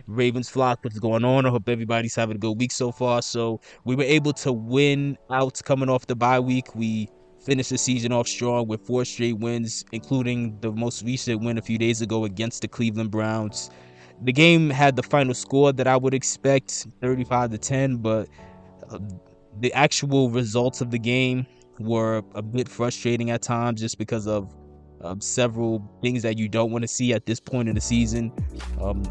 Ravens flock, what's going on? I hope everybody's having a good week so far. So we were able to win out coming off the bye week. We finished the season off strong with 4 straight wins, including the most recent win a few days ago against the Cleveland Browns. The game had the final score that I would expect, 35-10, but uh, the actual results of the game were a bit frustrating at times just because of several things that you don't want to see at this point in the season. Um,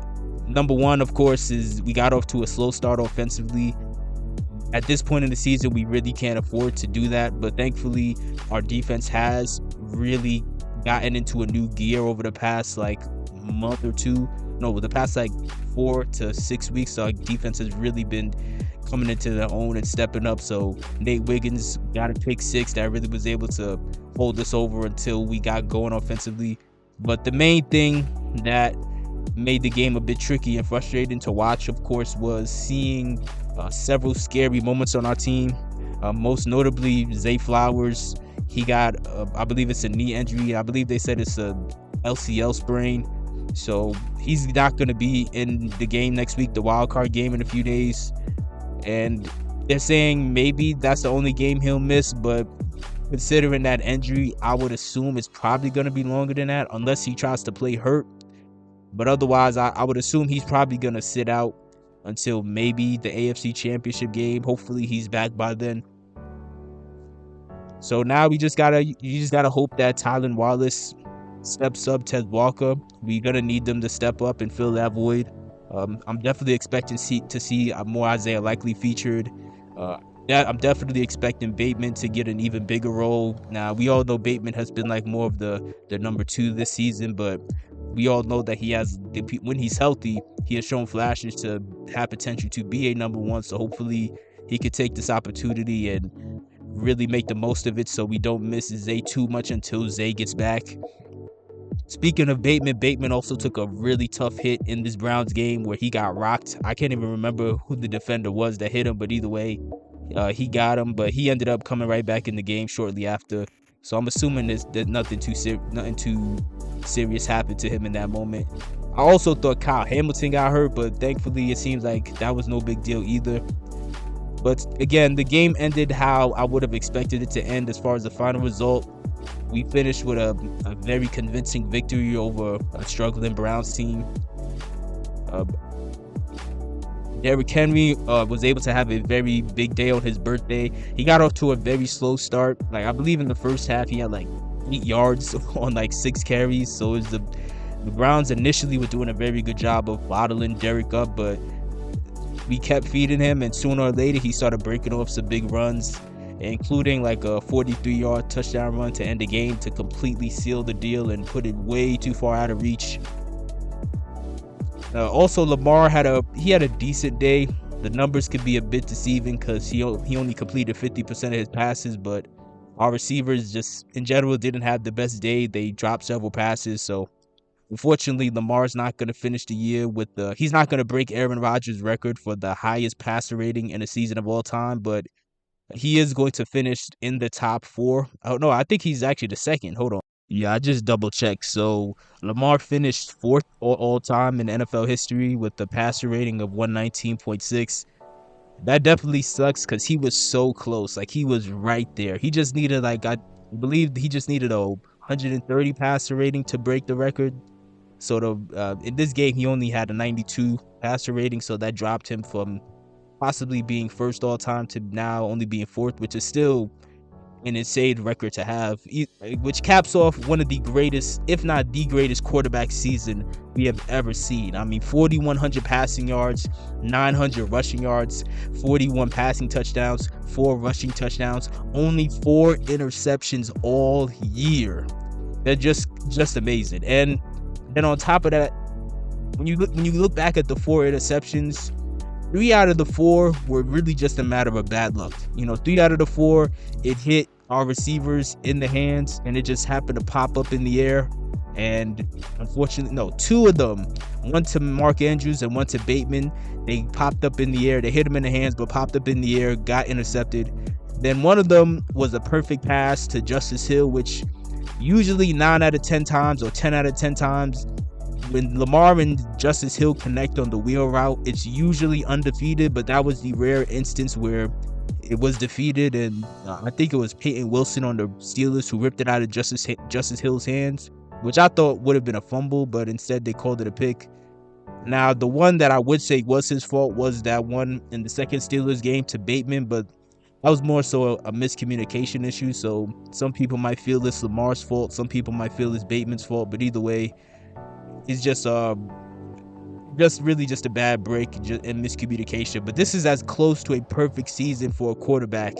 Number one, of course, is we got off to a slow start offensively. At this point in the season, we really can't afford to do that, but thankfully, our defense has really gotten into a new gear over the past month or two. No, the past 4 to 6 weeks, our defense has really been coming into their own and stepping up. So Nate Wiggins got a pick six that really was able to hold us over until we got going offensively. But the main thing that made the game a bit tricky and frustrating to watch, of course, was seeing several scary moments on our team. Most notably, Zay Flowers. He got, I believe it's a knee injury. I believe they said it's a LCL sprain. So he's not going to be in the game next week, the wild card game in a few days. And they're saying maybe that's the only game he'll miss, but considering that injury, I would assume it's probably going to be longer than that unless he tries to play hurt. But otherwise, I would assume he's probably going to sit out until maybe the AFC Championship game. Hopefully he's back by then. So now you just gotta hope that Tylan Wallace steps up, Ted Walker. We're going to need them to step up and fill that void. I'm definitely expecting to see more Isaiah Likely featured. I'm definitely expecting Bateman to get an even bigger role. Now, we all know Bateman has been more of the number 2 this season, but we all know that when he's healthy, he has shown flashes to have potential to be a number 1. So hopefully he could take this opportunity and really make the most of it so we don't miss Zay too much until Zay gets back. Speaking of Bateman also took a really tough hit in this Browns game where he got rocked. I can't even remember who the defender was that hit him, but either way, he got him. But he ended up coming right back in the game shortly after. So I'm assuming that nothing too serious happened to him in that moment. I also thought Kyle Hamilton got hurt, but thankfully it seems like that was no big deal either. But again, the game ended how I would have expected it to end as far as the final result. We finished with a very convincing victory over a struggling Browns team. Derrick Henry was able to have a very big day on his birthday. He got off to a very slow start. I believe in the first half he had 8 yards on 6 carries. So it was the Browns initially were doing a very good job of bottling Derrick up, but we kept feeding him, and sooner or later he started breaking off some big runs, including a 43-yard touchdown run to end the game to completely seal the deal and put it way too far out of reach. Also, Lamar had a decent day. The numbers could be a bit deceiving because he only completed 50% of his passes, but our receivers just in general didn't have the best day. They dropped several passes, so unfortunately Lamar's not going to finish the year with he's not going to break Aaron Rodgers' record for the highest passer rating in a season of all time, but he is going to finish in the top 4. Oh no, I think he's actually the second. Hold on. Yeah, I just double checked. So Lamar finished 4th all time in NFL history with the passer rating of 119.6. That definitely sucks because he was so close. He was right there. He just needed I believe he just needed a 130 passer rating to break the record. So in this game he only had a 92 passer rating, so that dropped him from possibly being 1st all time to now only being 4th, which is still an insane record to have, which caps off one of the greatest, if not the greatest, quarterback season we have ever seen. I mean, 4,100 passing yards, 900 rushing yards, 41 passing touchdowns, 4 rushing touchdowns, only 4 interceptions all year. They're just amazing. And then on top of that, when you look back at the 4 interceptions, 3 out of the 4 were really just a matter of bad luck. 3 out of the 4, it hit our receivers in the hands, and it just happened to pop up in the air. And unfortunately, no, 2 of them, one to Mark Andrews and one to Bateman, they popped up in the air. They hit him in the hands, but popped up in the air, got intercepted. Then one of them was a perfect pass to Justice Hill, which usually 9 out of 10 times or 10 out of 10 times, when Lamar and Justice Hill connect on the wheel route, it's usually undefeated, but that was the rare instance where it was defeated. And I think it was Peyton Wilson on the Steelers who ripped it out of Justice Hill's hands, which I thought would have been a fumble, but instead they called it a pick. Now, the one that I would say was his fault was that one in the second Steelers game to Bateman, but that was more so a miscommunication issue. So some people might feel it's Lamar's fault, some people might feel it's Bateman's fault, but either way, it's just really just a bad break and miscommunication. But this is as close to a perfect season for a quarterback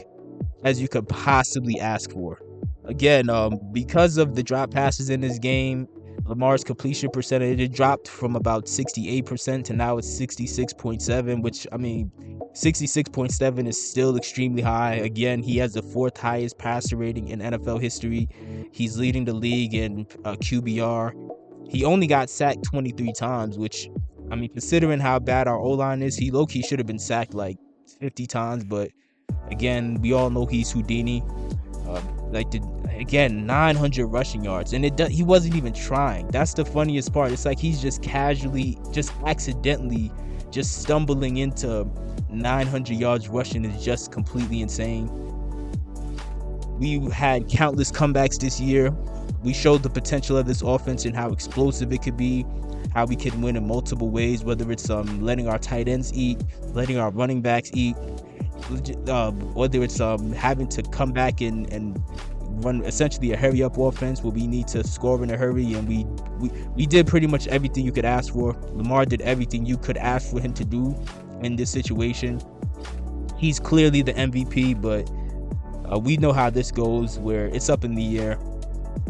as you could possibly ask for. Again, because of the drop passes in this game, Lamar's completion percentage, it dropped from about 68% to now it's 66.7, which, I mean, 66.7 is still extremely high. Again, he has the 4th highest passer rating in NFL history. He's leading the league in QBR. He only got sacked 23 times, which, I mean, considering how bad our O-line is, he low-key should have been sacked like 50 times. But again, we all know he's Houdini. Again, 900 rushing yards, and he wasn't even trying. That's the funniest part. It's like he's just casually, just accidentally, just stumbling into 900 yards rushing is just completely insane. We had countless comebacks this year. We showed the potential of this offense and how explosive it could be, how we can win in multiple ways, whether it's letting our tight ends eat, letting our running backs eat, whether it's having to come back and run essentially a hurry up offense where we need to score in a hurry, and we did pretty much everything you could ask for. Lamar did everything you could ask for him to do in this situation. He's clearly the MVP, but we know how this goes, where it's up in the air.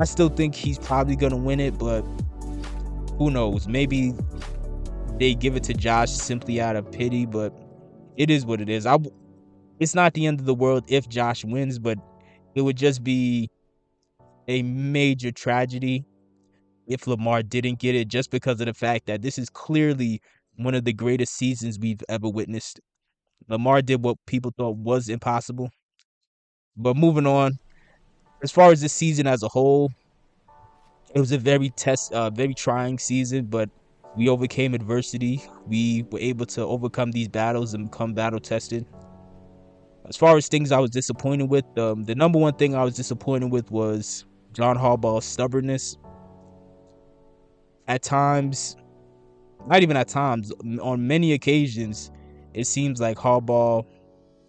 I still think he's probably gonna win it, but who knows? Maybe they give it to Josh simply out of pity, but it is what it is. It's not the end of the world if Josh wins, but it would just be a major tragedy if Lamar didn't get it, just because of the fact that this is clearly one of the greatest seasons we've ever witnessed. Lamar did what people thought was impossible. But moving on, as far as this season as a whole, it was a very trying season, but we overcame adversity. We were able to overcome these battles and become battle tested. As far as things I was disappointed with, the number one thing I was disappointed with was John Harbaugh's stubbornness. At times, not even at times, on many occasions, it seems like Harbaugh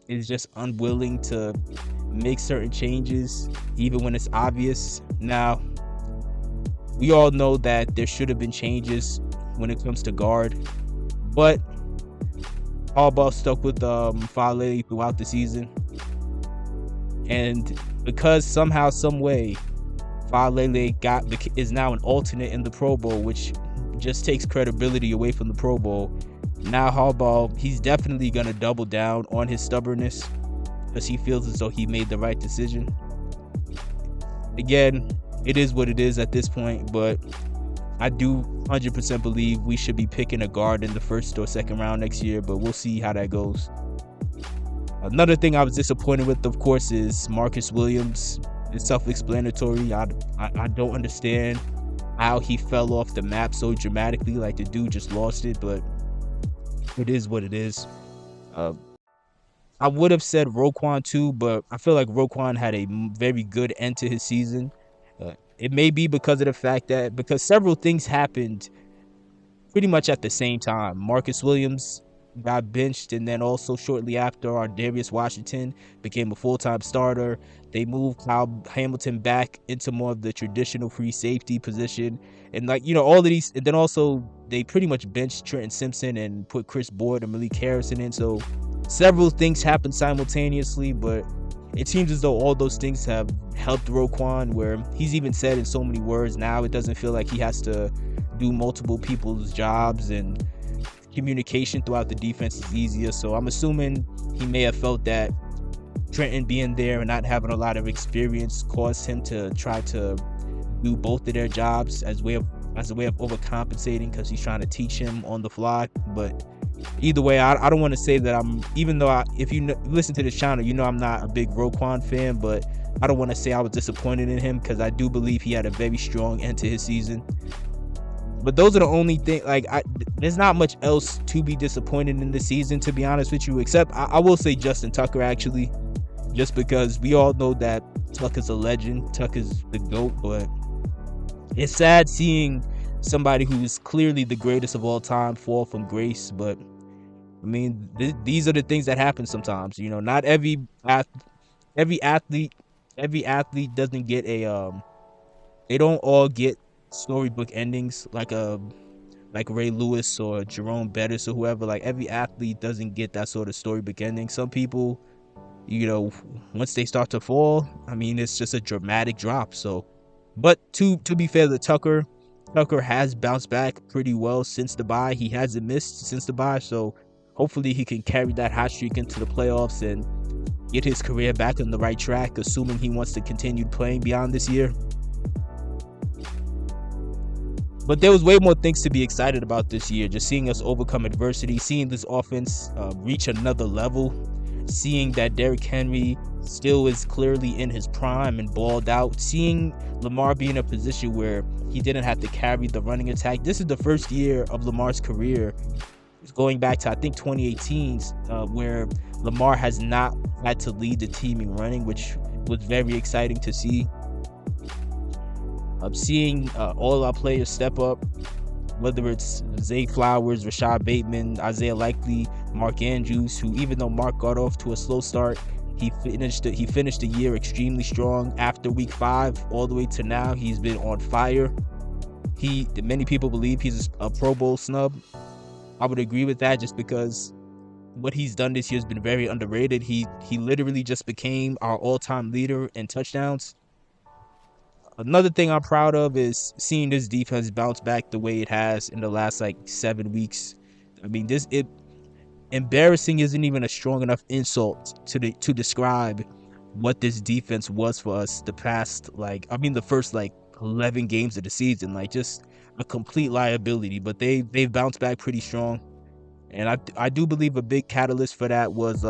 is just unwilling to make certain changes, even when it's obvious. Now, we all know that there should have been changes when it comes to guard, but Harbaugh stuck with Fale throughout the season, and because somehow, some way, Fale is now an alternate in the Pro Bowl, which just takes credibility away from the Pro Bowl. Now Harbaugh, he's definitely gonna double down on his stubbornness because he feels as though he made the right decision. Again, it is what it is at this point, but I do 100% believe we should be picking a guard in the 1st or 2nd round next year, but we'll see how that goes. Another thing I was disappointed with, of course, is Marcus Williams. It's self-explanatory. I don't understand how he fell off the map so dramatically. Like, the dude just lost it, but it is what it is. I would have said Roquan too, but I feel like Roquan had a very good end to his season. It may be because of the fact that because several things happened pretty much at the same time. Marcus Williams got benched, and then also shortly after, Darius Washington became a full-time starter. They moved Kyle Hamilton back into more of the traditional free safety position, and all of these, and then also they pretty much benched Trenton Simpson and put Chris Boyd and Malik Harrison in. So several things happened simultaneously, but it seems as though all those things have helped Roquan, where he's even said in so many words now it doesn't feel like he has to do multiple people's jobs, and communication throughout the defense is easier. So I'm assuming he may have felt that Trenton being there and not having a lot of experience caused him to try to do both of their jobs as a way of overcompensating, because he's trying to teach him on the fly. But either way, I don't want to say that I'm, even though if you listen to this channel, I'm not a big Roquan fan, but I don't want to say I was disappointed in him, because I do believe he had a very strong end to his season. But those are the only thing. Like, there's not much else to be disappointed in this season, to be honest with you. Except I will say Justin Tucker, actually, just because we all know that Tucker's a legend. Tucker's the GOAT, but it's sad seeing somebody who's clearly the greatest of all time fall from grace. But I mean, these are the things that happen sometimes. You know, not every athlete doesn't get a they don't all get storybook endings like Ray Lewis or Jerome Bettis or whoever. Like, every athlete doesn't get that sort of storybook ending. Some people, you know, once they start to fall, I mean, it's just a dramatic drop. So, but to be fair to Tucker has bounced back pretty well since the bye. He hasn't missed since the bye, so hopefully he can carry that hot streak into the playoffs and get his career back on the right track, assuming he wants to continue playing beyond this year. But there was way more things to be excited about this year. Just seeing us overcome adversity, seeing this offense reach another level, seeing that Derrick Henry still is clearly in his prime and balled out, seeing Lamar be in a position where he didn't have to carry the running attack. This is the first year of Lamar's career, going back to, I think, 2018, where Lamar has not had to lead the team in running, which was very exciting to see. Seeing all our players step up, whether it's Zay Flowers, Rashad Bateman, Isaiah Likely, Mark Andrews, who, even though Mark got off to a slow start, he finished the year extremely strong. After week 5 all the way to now, he's been on fire. Many people believe he's a Pro Bowl snub. I would agree with that, just because what he's done this year has been very underrated. He literally just became our all-time leader in touchdowns. Another thing I'm proud of is seeing this defense bounce back the way it has in the last 7 weeks. I mean, embarrassing isn't even a strong enough insult to describe what this defense was for us the first 11 games of the season. Just a complete liability. But they've bounced back pretty strong, and I do believe a big catalyst for that was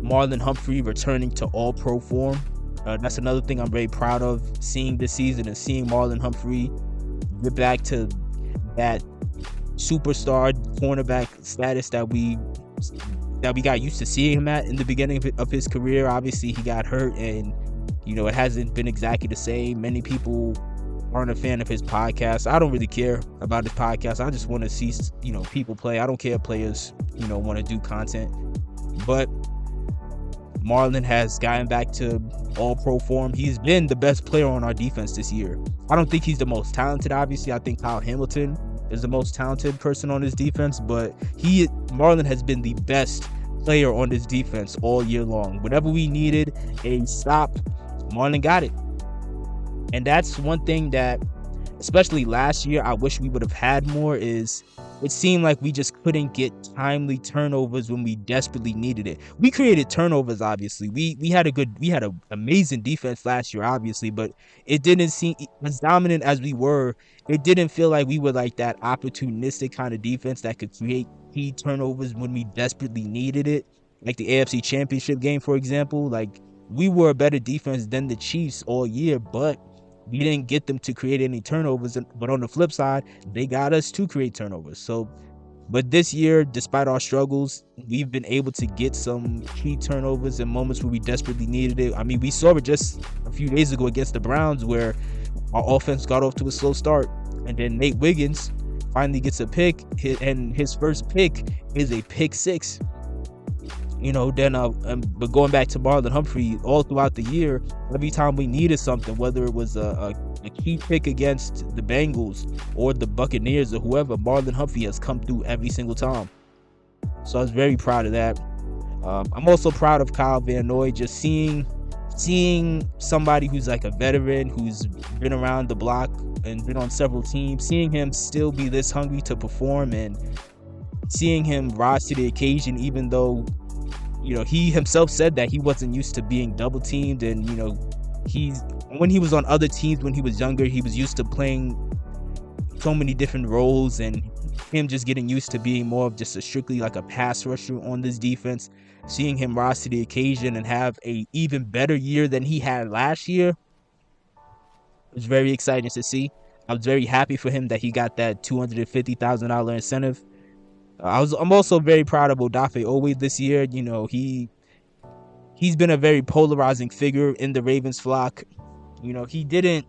Marlon Humphrey returning to All-Pro form. That's another thing I'm very proud of seeing this season, and seeing Marlon Humphrey get back to that superstar cornerback status that we got used to seeing him at in the beginning of his career. Obviously, he got hurt, and it hasn't been exactly the same. Many people aren't a fan of his podcast. I don't really care about his podcast. I just want to see people play. I don't care if players want to do content, but Marlon has gotten back to All-Pro form. He's been the best player on our defense this year. I don't think he's the most talented, obviously. I think Kyle Hamilton is the most talented person on his defense, but Marlon has been the best player on this defense all year long. Whenever we needed a stop, Marlon got it. And that's one thing that, especially last year, I wish we would have had more, is it seemed like we just couldn't get timely turnovers when we desperately needed it. We created turnovers, obviously. We had an amazing defense last year, obviously, but it didn't seem, as dominant as we were, it didn't feel like we were like that opportunistic kind of defense that could create key turnovers when we desperately needed it. Like the AFC Championship game, for example. We were a better defense than the Chiefs all year, but we didn't get them to create any turnovers. But on the flip side, they got us to create turnovers. But this year, despite our struggles, we've been able to get some key turnovers in moments where we desperately needed it. I mean, we saw it just a few days ago against the Browns, where our offense got off to a slow start, and then Nate Wiggins finally gets a pick, and his first pick is a pick 6. But going back to Marlon Humphrey, all throughout the year, every time we needed something, whether it was a key pick against the Bengals or the Buccaneers or whoever, Marlon Humphrey has come through every single time. So I was very proud of that. I'm also proud of Kyle Van Noy, just seeing somebody who's like a veteran, who's been around the block and been on several teams, seeing him still be this hungry to perform, and seeing him rise to the occasion, even though he himself said that he wasn't used to being double teamed, and when he was on other teams when he was younger, he was used to playing so many different roles, and him just getting used to being more of just strictly like a pass rusher on this defense. Seeing him rise to the occasion and have a even better year than he had last year was very exciting to see. I was very happy for him that he got that $250,000 incentive. I'm also very proud of Odafe Owe this year. You know, he's been a very polarizing figure in the Ravens flock. You know, he didn't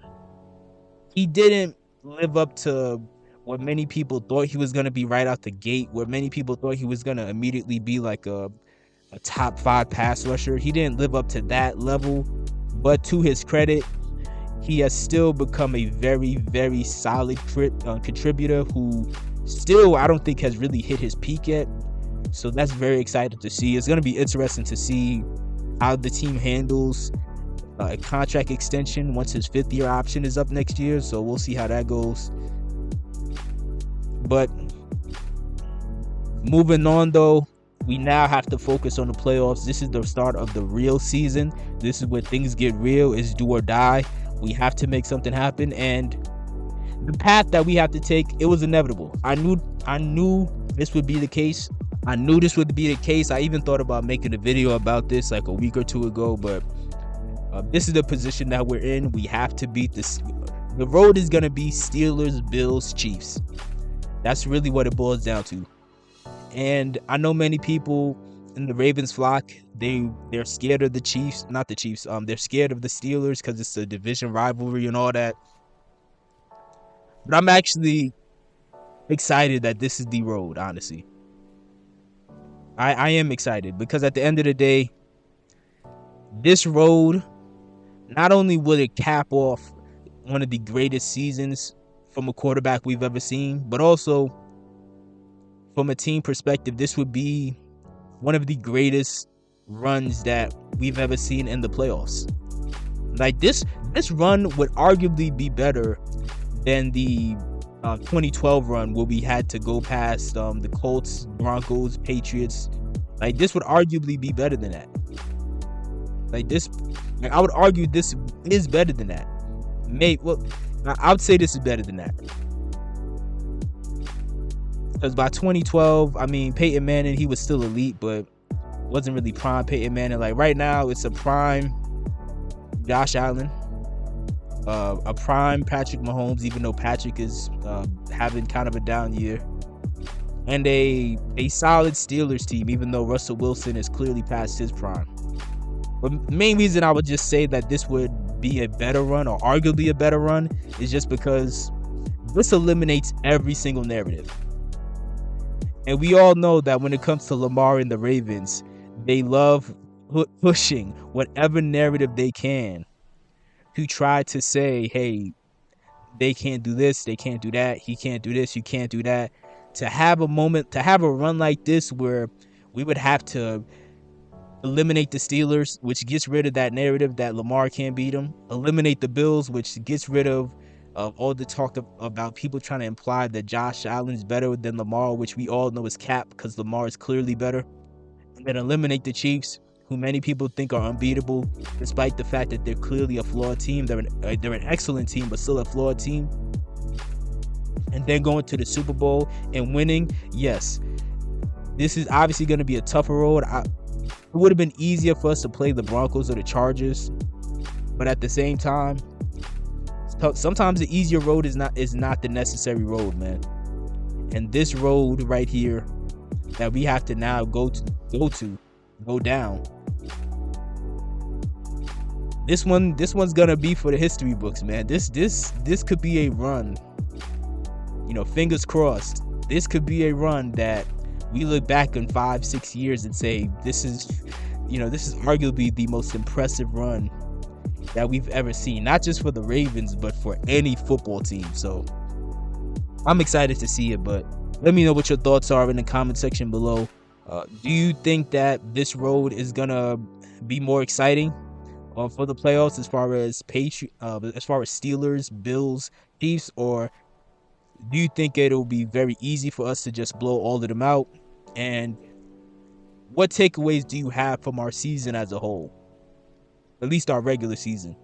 live up to what many people thought he was going to be right out the gate, where many people thought he was going to immediately be like a top 5 pass rusher. He didn't live up to that level, but to his credit, he has still become a very, very solid contributor who still, I don't think, has really hit his peak yet. So that's very exciting to see. It's going to be interesting to see how the team handles a contract extension once his 5th-year option is up next year. So we'll see how that goes. But moving on, though, we now have to focus on the playoffs. This is the start of the real season. This is where things get real. It's do or die. We have to make something happen, and the path that we have to take, it was inevitable. I knew this would be the case. I even thought about making a video about this like a week or two ago, but this is the position that we're in. We have to beat this. The road is going to be Steelers, Bills, Chiefs. That's really what it boils down to. And I know many people in the Ravens flock, they're scared of the Chiefs. Not the Chiefs. They're scared of the Steelers because it's a division rivalry and all that. But I'm actually excited that this is the road, honestly. I am excited because at the end of the day, this road, not only will it cap off one of the greatest seasons from a quarterback we've ever seen, but also from a team perspective, this would be one of the greatest runs that we've ever seen in the playoffs. Like this run would arguably be better than the 2012 run where we had to go past the Colts, Broncos, Patriots. Like this would arguably be better than that. I would argue this is better than that. I would say this is better than that. Because by 2012, I mean, Peyton Manning, he was still elite, but wasn't really prime Peyton Manning. Like right now, it's a prime Josh Allen, a prime Patrick Mahomes, even though Patrick is having kind of a down year, and a solid Steelers team, even though Russell Wilson is clearly past his prime. But the main reason I would just say that this would be a better run, or arguably a better run, is just because this eliminates every single narrative. And we all know that when it comes to Lamar and the Ravens, they love pushing whatever narrative they can to try to say, hey, they can't do this, they can't do that, he can't do this, you can't do that. To have a run like this where we would have to eliminate the Steelers, which gets rid of that narrative that Lamar can't beat them. Eliminate the Bills, which gets rid of all the talk about people trying to imply that Josh Allen's better than Lamar, which we all know is cap because Lamar is clearly better. And then eliminate the Chiefs, who many people think are unbeatable, despite the fact that they're clearly a flawed team. They're an excellent team, but still a flawed team. And then going to the Super Bowl and winning, yes, this is obviously going to be a tougher road. It would have been easier for us to play the Broncos or the Chargers, but at the same time, sometimes the easier road is not the necessary road, man. And this road right here that we have to now go down. This one's gonna be for the history books, man. This could be a run. You know, fingers crossed. This could be a run that we look back in 5-6 years and say this is arguably the most impressive run that we've ever seen, not just for the Ravens, but for any football team. So I'm excited to see it, but let me know what your thoughts are in the comment section below. Do you think that this road is gonna be more exciting for the playoffs as far as Steelers, Bills, Chiefs, or do you think it'll be very easy for us to just blow all of them out? And what takeaways do you have from our season as a whole? At least our regular season.